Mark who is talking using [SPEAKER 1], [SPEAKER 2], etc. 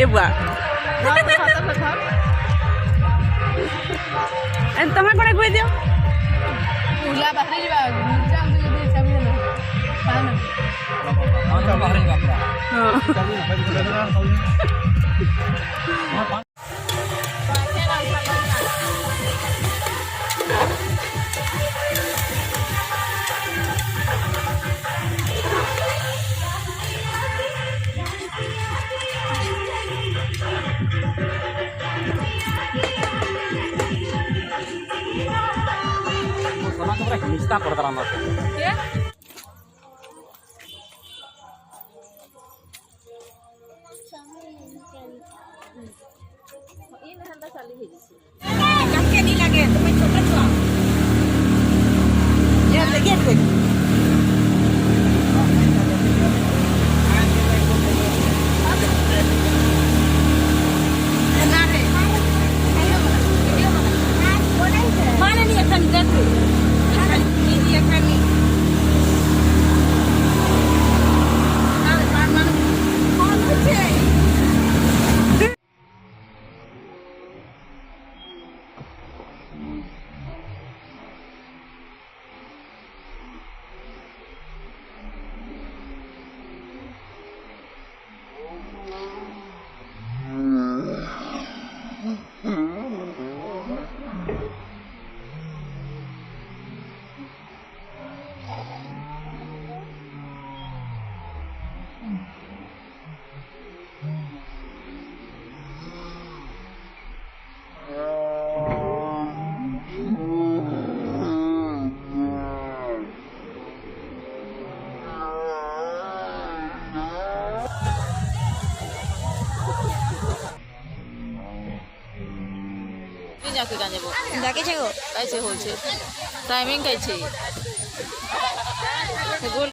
[SPEAKER 1] buat. Entah mana gue dia.
[SPEAKER 2] Ulah bahari juga, jam tu jadi kami na. Pan.
[SPEAKER 3] Jam bahari juga. Mista pertama tu.
[SPEAKER 2] Ya. Ini hendak salih hidup.
[SPEAKER 1] Kakek ni lagi, teman coba tu. Ya, lagi tu. Mana ni akan jatuh? Ini akan ni. Mana? Mana cek?
[SPEAKER 2] যাকে গানে বল
[SPEAKER 1] যাকে ছেগো
[SPEAKER 2] কাইছে হইছে timing কাইছে